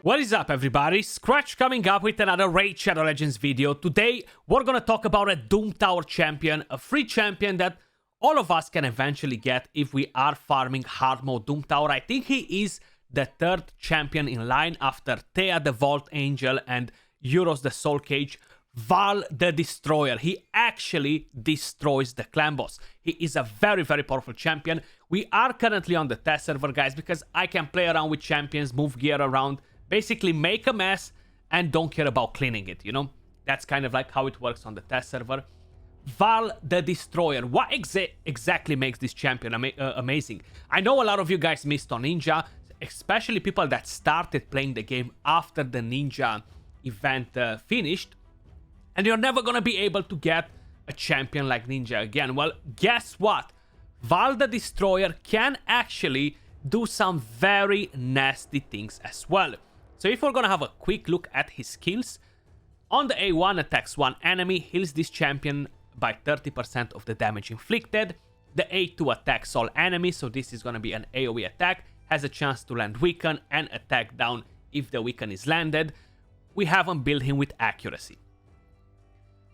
What is up, everybody? Skratch coming up with another Raid Shadow Legends video. Today, we're gonna talk about a Doom Tower champion, a free champion that all of us can eventually get if we are farming hard mode Doom Tower. I think he is the third champion in line after Thea the Vault Angel and Euros the Soul Cage. Varl the Destroyer. He actually destroys the clan boss. He is a very, very powerful champion. We are currently on the test server, guys, because I can play around with champions, move gear around, basically make a mess and don't care about cleaning it, you know? That's kind of like how it works on the test server. Varl the Destroyer. What exactly makes this champion amazing? I know a lot of you guys missed on Ninja, especially people that started playing the game after the Ninja event finished. And you're never gonna be able to get a champion like Ninja again. Well, guess what? Varl the Destroyer can actually do some very nasty things as well. So if we're gonna have a quick look at his skills, on the A1 attacks one enemy, heals this champion by 30% of the damage inflicted. The A2 attacks all enemies, so this is gonna be an AoE attack, has a chance to land weaken and attack down if the weaken is landed. We haven't built him with accuracy.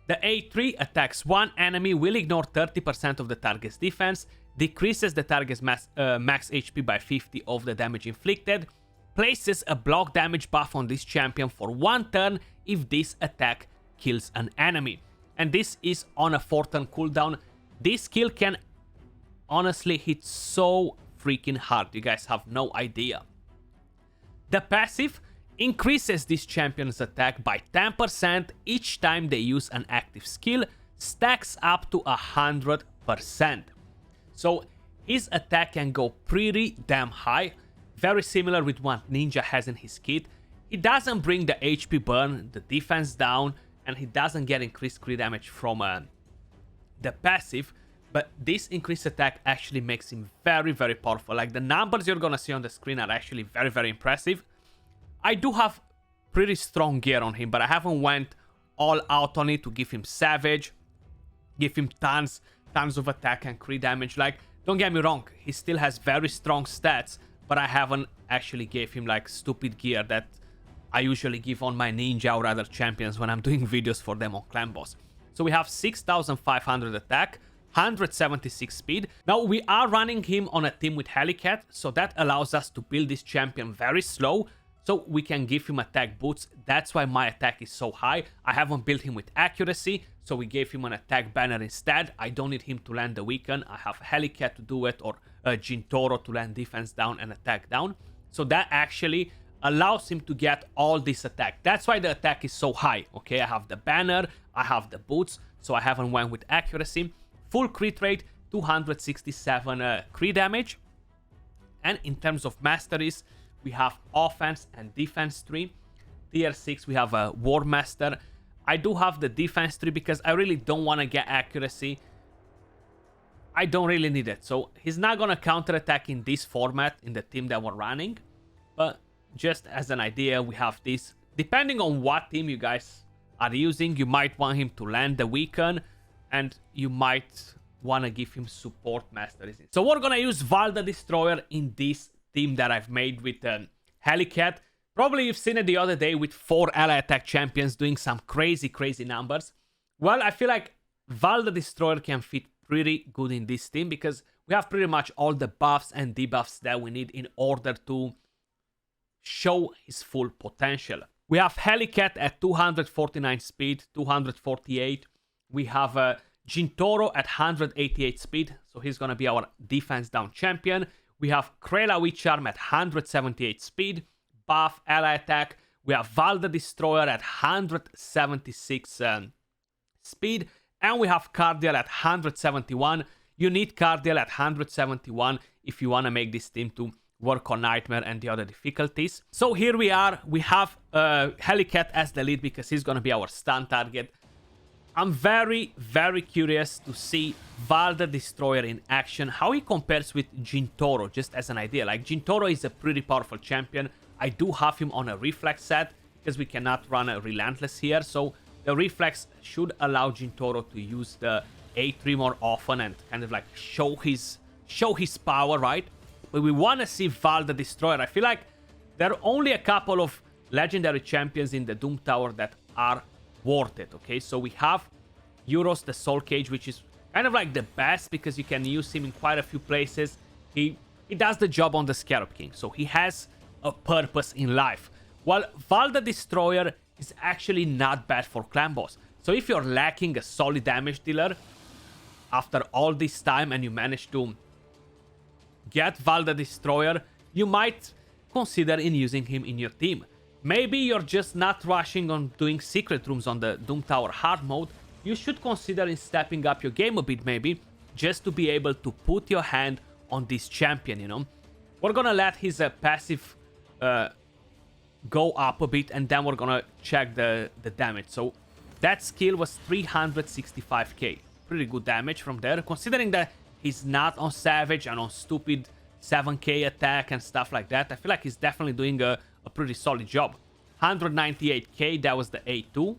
The A3 attacks one enemy, will ignore 30% of the target's defense, decreases the target's max HP by 50 of the damage inflicted, places a block damage buff on this champion for one turn if this attack kills an enemy. And this is on a 4-turn cooldown. This skill can honestly hit so freaking hard, you guys have no idea. The passive increases this champion's attack by 10% each time they use an active skill, stacks up to 100%. So his attack can go pretty damn high, very similar with what Ninja has in his kit. He doesn't bring the HP burn, the defense down, and he doesn't get increased crit damage from the passive, but this increased attack actually makes him very, very powerful. Like, the numbers you're gonna see on the screen are actually very, very impressive. I do have pretty strong gear on him, but I haven't went all out on it to give him savage, give him tons of attack and crit damage. Like, don't get me wrong, he still has very strong stats, but I haven't actually gave him like stupid gear that I usually give on my Ninja or other champions when I'm doing videos for them on Clan Boss. So we have 6,500 attack, 176 speed. Now we are running him on a team with Helicat, so that allows us to build this champion very slow, so we can give him attack boots. That's why my attack is so high. I haven't built him with accuracy, so we gave him an attack banner instead. I don't need him to land the weaken. I have Helicat to do it, or Jintoro to land defense down and attack down. So that actually allows him to get all this attack. That's why the attack is so high, okay? I have the banner, I have the boots, so I haven't went with accuracy. Full crit rate, 267 crit damage. And in terms of masteries, we have offense and defense 3. Tier 6, we have a War Master. I do have the defense 3 because I really don't want to get accuracy. I don't really need it. So he's not going to counterattack in this format, in the team that we're running. But just as an idea, we have this. Depending on what team you guys are using, you might want him to land the weaken, and you might want to give him support masteries. So we're going to use Varl the Destroyer in this team that I've made with Helicat. Probably you've seen it the other day with 4 ally attack champions doing some crazy numbers. Well, I feel like Varl the Destroyer can fit pretty good in this team because we have pretty much all the buffs and debuffs that we need in order to show his full potential. We have Helicat at 249 speed, 248. We have Jintoro at 188 speed, so he's gonna be our defense down champion. We have Krela Witcharm at 178 speed, buff, ally attack. We have Varl the Destroyer at 176 speed, and we have Cardial at 171. You need Cardial at 171 if you want to make this team to work on Nightmare and the other difficulties. So here we are. We have Helicat as the lead because he's going to be our stun target. I'm very curious to see Varl the Destroyer in action, how he compares with Jintoro, just as an idea. Like, Jintoro is a pretty powerful champion. I do have him on a reflex set because we cannot run a relentless here, so the reflex should allow Jintoro to use the A3 more often and kind of like show his power, right? But we want to see Varl the Destroyer. I feel like there are only a couple of legendary champions in the Doom Tower that are worth it, okay? So we have Euros, the Soul Cage, which is kind of like the best because you can use him in quite a few places. He does the job on the Scarab King, so he has a purpose in life. While Varl the Destroyer is actually not bad for clan boss. So if you're lacking a solid damage dealer after all this time and you manage to get Varl the Destroyer, you might consider in using him in your team. Maybe you're just not rushing on doing secret rooms on the Doom Tower hard mode. You should consider in stepping up your game a bit maybe, just to be able to put your hand on this champion, you know. We're gonna let his passive go up a bit, and then we're gonna check the damage. So that skill was 365k. Pretty good damage from there, considering that he's not on Savage and on stupid 7k attack and stuff like that. I feel like he's definitely doing a pretty solid job. 198k, that was the A2.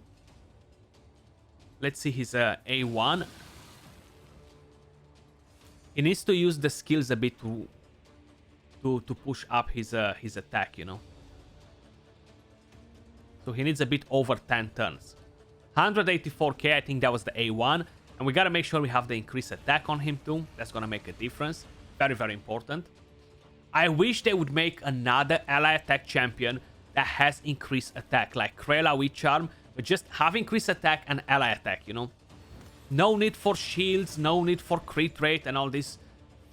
Let's see his A1. He needs to use the skills a bit to push up his attack, you know. So he needs a bit over 10 turns. 184k, I think that was the A1. And we gotta make sure we have the increased attack on him too. That's gonna make a difference. Very, very important. I wish they would make another ally attack champion that has increased attack, like Krela with Charm, but just have increased attack and ally attack, you know. No need for shields, no need for crit rate and all these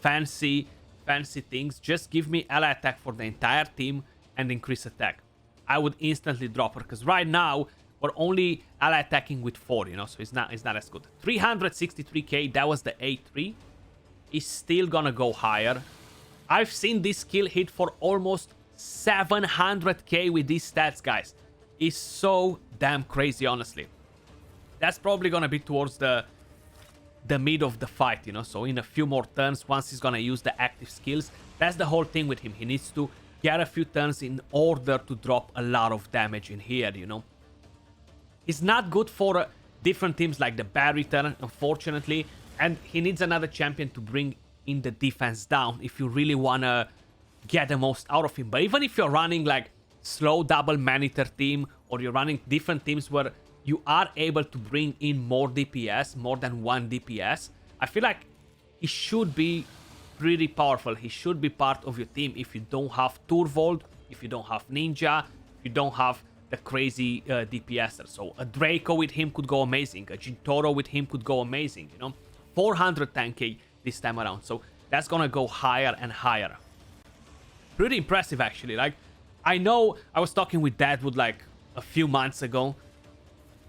fancy things. Just give me ally attack for the entire team and increase attack. I would instantly drop her, because right now we're only ally attacking with 4, you know, so it's not as good. 363k, that was the A3. Is still gonna go higher. I've seen this skill hit for almost 700k with these stats, guys. It's so damn crazy, honestly. That's probably gonna be towards the mid of the fight, you know, so in a few more turns, once he's gonna use the active skills. That's the whole thing with him. He needs to get a few turns in order to drop a lot of damage in here, you know. He's not good for different teams like the Barry turn, unfortunately, and he needs another champion to bring in the defense down if you really wanna get the most out of him. But even if you're running like slow double Maniter team, or you're running different teams where you are able to bring in more DPS, more than 1 DPS, I feel like he should be pretty powerful. He should be part of your team if you don't have Turvold, if you don't have Ninja, if you don't have the crazy DPSer. So a Draco with him could go amazing. A Jintoro with him could go amazing, you know. 410k this time around. So that's gonna go higher and higher. Pretty impressive, actually. Like, I know I was talking with Deadwood like a few months ago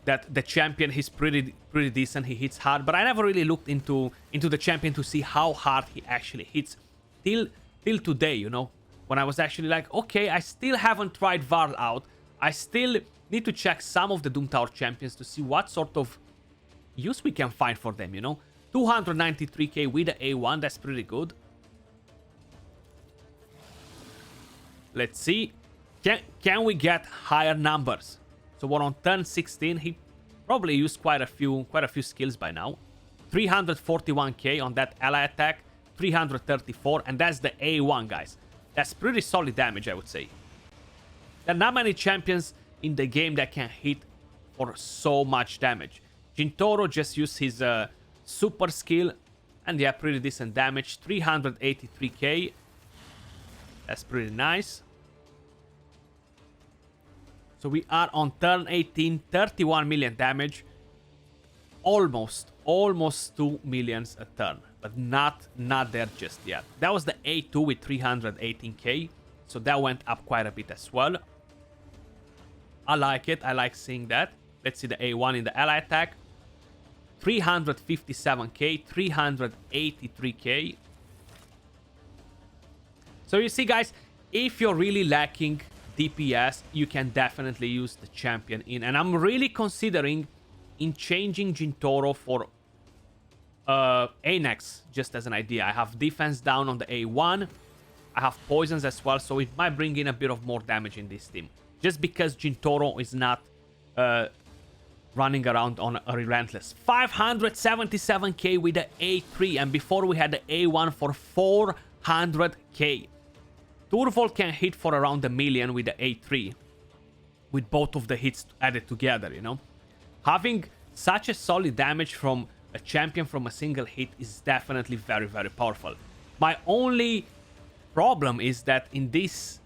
that the champion, he's pretty decent, he hits hard, but I never really looked into the champion to see how hard he actually hits till today, you know, when I was actually like, okay, I still haven't tried Varl out. I still need to check some of the Doom Tower champions to see what sort of use we can find for them, you know. 293k with the A1, that's pretty good. Let's see, can we get higher numbers? So we're on turn 16. He probably used quite a few skills by now. 341k on that ally attack, 334, and that's the A1, guys. That's pretty solid damage, I would say. There are not many champions in the game that can hit for so much damage. Jintoro just used his super skill, and yeah, pretty decent damage. 383k. That's pretty nice. So we are on turn 18, 31 million damage. Almost 2 millions a turn, but not there just yet. That was the A2 with 318k, so that went up quite a bit as well. I like it, I like seeing that. Let's see the A1 in the ally attack. 357k, 383k. So you see, guys, if you're really lacking DPS, you can definitely use the champion in. And I'm really considering in changing Jintoro for Anax, just as an idea. I have defense down on the A1. I have poisons as well, so it might bring in a bit of more damage in this team. Just because Jintoro is not running around on a relentless. 577k with the A3, and before we had the A1 for 400k. Turvold can hit for around 1 million with the A3. with both of the hits added together, you know. Having such a solid damage from a champion from a single hit is definitely very, very powerful. My only problem is that in this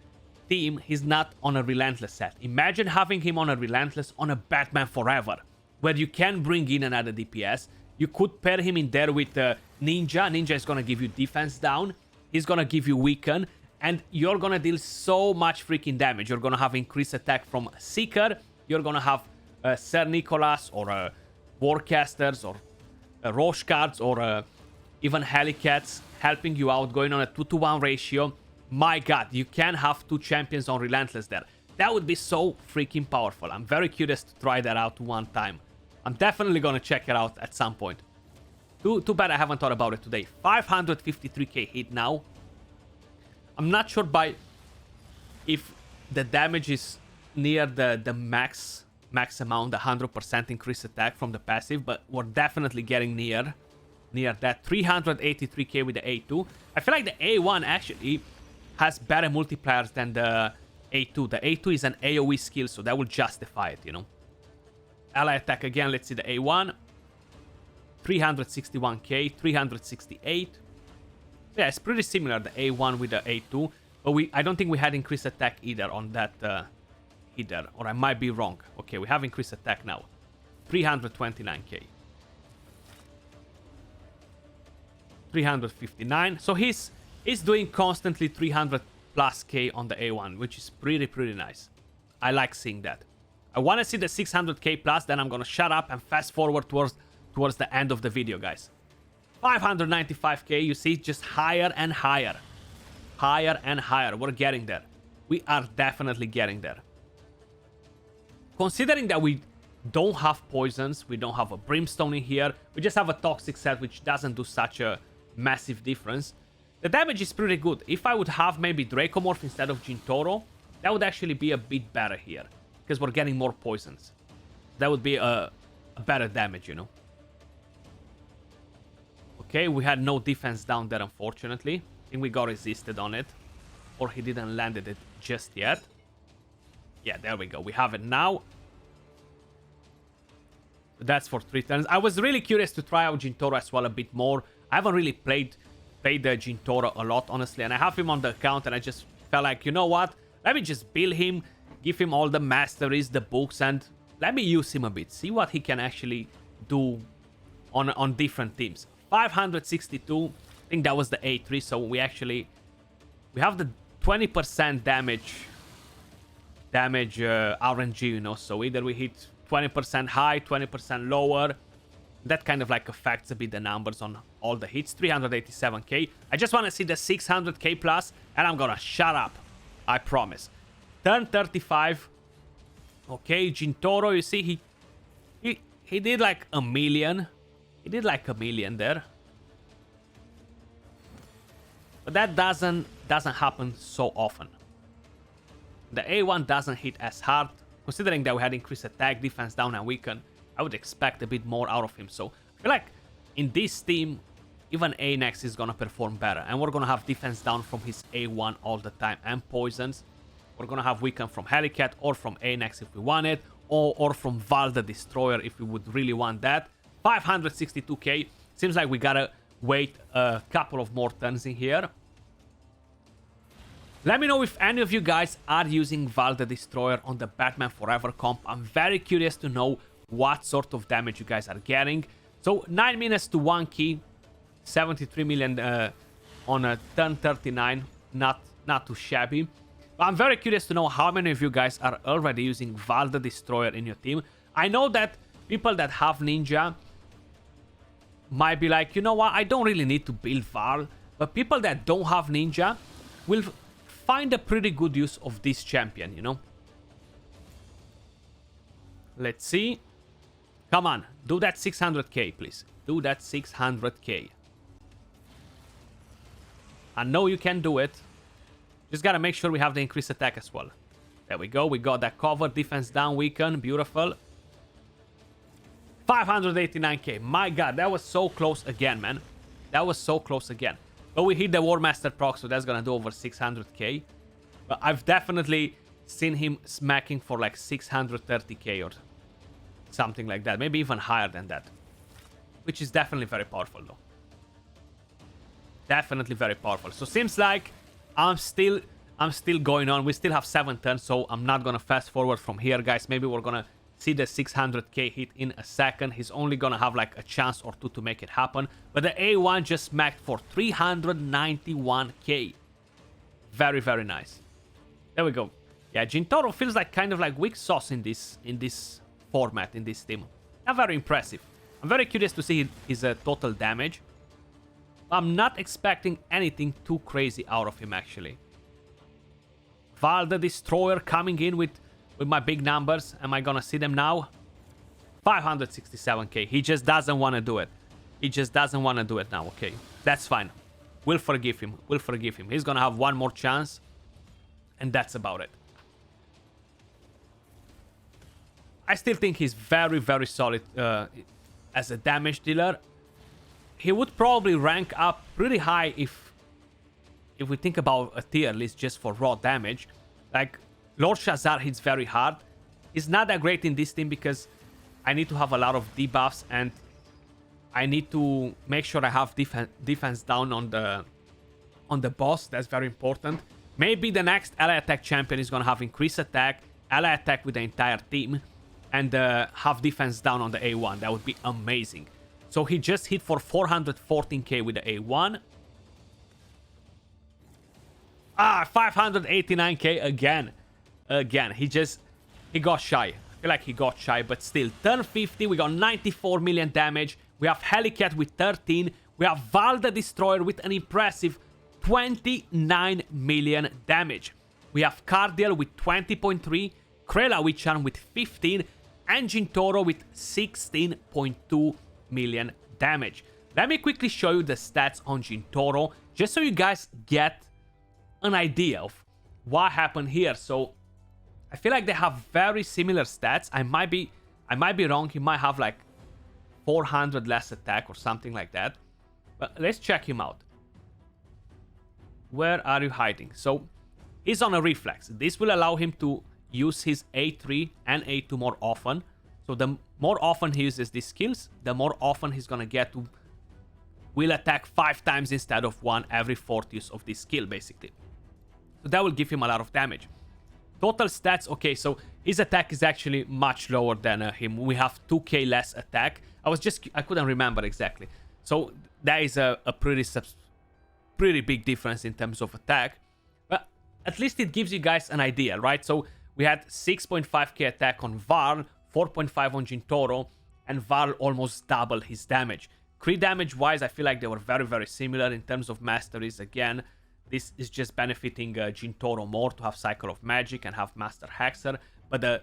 team, he's not on a Relentless set. Imagine having him on a Relentless on a Batman Forever, where you can bring in another DPS. You could pair him in there with Ninja. Ninja is going to give you defense down. He's going to give you weaken. And you're going to deal so much freaking damage. You're going to have increased attack from Seeker. You're going to have Sir Nicholas or Warcasters or Roche cards or even Helicats helping you out, going on a 2-to-1 ratio. My god, you can have two champions on Relentless there. That would be so freaking powerful. I'm very curious to try that out one time. I'm definitely going to check it out at some point. Too bad I haven't thought about it today. 553k hit now. I'm not sure if the damage is near the max amount, the 100% increased attack from the passive, but we're definitely getting near that. 383k with the A2. I feel like the A1 actually has better multipliers than the A2. The A2 is an AoE skill, so that will justify it, you know. Ally attack again, let's see the A1. 361k, 368. Yeah, it's pretty similar, the A1 with the A2. But I don't think we had increased attack either on that either. Or I might be wrong. Okay, we have increased attack now. 329k. 359. So he's doing constantly 300 plus k on the A1, which is pretty nice. I like seeing that. I want to see the 600k plus, then I'm going to shut up and fast forward towards the end of the video, guys. 595k, you see, just higher and higher. Higher and higher. We're getting there. We are definitely getting there. Considering that we don't have poisons, we don't have a brimstone in here, we just have a toxic set which doesn't do such a massive difference. The damage is pretty good. If I would have maybe Dracomorph instead of Jintoro, that would actually be a bit better here. Because we're getting more poisons. That would be a better damage, you know. Okay, we had no defense down there, unfortunately. I think we got resisted on it. Or he didn't landed it just yet. Yeah, there we go. We have it now. That's for 3 turns. I was really curious to try out Jintoro as well a bit more. I haven't really played the Jintoro a lot, honestly. And I have him on the account and I just felt like, you know what? Let me just build him, give him all the masteries, the books, and let me use him a bit. See what he can actually do on different teams. 562. I think that was the A3. So we have the 20% damage RNG, you know. So either we hit 20% high, 20% lower. That kind of like affects a bit the numbers on all the hits. 387k. I just want to see the 600k plus, and I'm gonna shut up. I promise. Turn 35. Okay, Jintoro, you see, he did like a million. He did like a million there. But that doesn't happen so often. The A1 doesn't hit as hard. Considering that we had increased attack, defense down, and weaken, I would expect a bit more out of him. So I feel like in this team, even A-Nex is gonna perform better. And we're gonna have defense down from his A1 all the time. And poisons. We're gonna have weaken from Helicat or from A-Nex if we want it. Or from Varl the Destroyer if we would really want that. 562k. Seems like we gotta wait a couple of more turns in here. Let me know if any of you guys are using Varl the Destroyer on the Batman Forever comp. I'm very curious to know what sort of damage you guys are getting. So 9 minutes to 1 key. 73 million on a turn 39. Not too shabby. But I'm very curious to know how many of you guys are already using Varl the Destroyer in your team. I know that people that have Ninja might be like, you know what, I don't really need to build Varl. But people that don't have Ninja will find a pretty good use of this champion, you know. Let's see. Come on, do that 600k, please. Do that 600k. I know you can do it. Just gotta make sure we have the increased attack as well. There we go. We got that cover. Defense down, weaken. Beautiful. 589k. My god, that was so close again, man. That was so close again. But we hit the War Master proc, so that's gonna do over 600k. But I've definitely seen him smacking for like 630k or something like that. Maybe even higher than that. Which is definitely very powerful though. Definitely very powerful. So seems like I'm still going on. We still have 7 turns, so I'm not gonna fast forward from here, guys. Maybe we're gonna see the 600k hit in a second. He's only gonna have like a chance or two to make it happen. But the A1 just smacked for 391k. Very, very nice. There we go. Yeah, Gintoro feels like kind of like weak sauce in this format, in this team. Not very impressive. I'm very curious to see his total damage. I'm not expecting anything too crazy out of him, actually. Varl the Destroyer coming in with my big numbers. Am I gonna see them now? 567k. He just doesn't want to do it. He just doesn't want to do it now. Okay, that's fine. We'll forgive him. We'll forgive him. He's gonna have one more chance. And that's about it. I still think he's very, very solid as a damage dealer. He would probably rank up pretty high if we think about a tier list just for raw damage. Like, Lord Shazar hits very hard. He's not that great in this team because I need to have a lot of debuffs and I need to make sure I have defense down on the boss. That's very important. Maybe the next ally attack champion is going to have increased attack, ally attack with the entire team, and have defense down on the A1. That would be amazing. So he just hit for 414k with the A1. 589k again. Again, he got shy. I feel like he got shy, but still. Turn 50, we got 94 million damage. We have Helicat with 13. We have Varl the Destroyer with an impressive 29 million damage. We have Cardiel with 20.3, Krela Witchan with 15, and Gintoro with 16.2 million damage. Let me quickly show you the stats on Gintoro, just so you guys get an idea of what happened here. So I feel like they have very similar stats. I might be wrong. He might have like 400 less attack or something like that. But let's check him out. Where are you hiding? So he's on a reflex. This will allow him to use his A3 and A2 more often. So the more often he uses these skills, the more often he's gonna get to will attack 5 times instead of 1 every 4th use of this skill, basically. So that will give him a lot of damage. Total stats, okay, so his attack is actually much lower than him. We have 2k less attack. I couldn't remember exactly. So that is a pretty big difference in terms of attack. But at least it gives you guys an idea, right? So we had 6.5k attack on Varl, 4.5 on Gintoro, and Varl almost doubled his damage. Crit damage wise, I feel like they were very, very similar in terms of masteries. Again, this is just benefiting Gintoro more to have Cycle of Magic and have Master Hexer. But the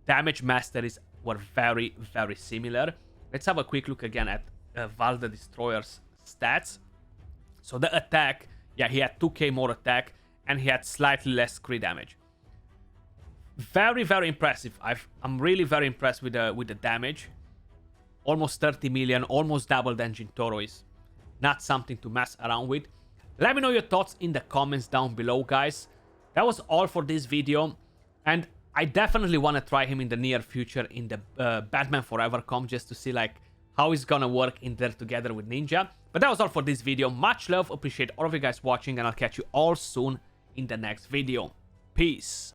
damage masteries were very, very similar. Let's have a quick look again at Varl the Destroyer's stats. So the attack, yeah, he had 2k more attack and he had slightly less crit damage. Very, very impressive. I'm really very impressed with the damage. Almost 30 million, almost double than Gintoro is not something to mess around with. Let me know your thoughts in the comments down below, guys. That was all for this video. And I definitely want to try him in the near future in the Batman Forever comp just to see like how he's gonna work in there together with Ninja. But that was all for this video. Much love, appreciate all of you guys watching, and I'll catch you all soon in the next video. Peace.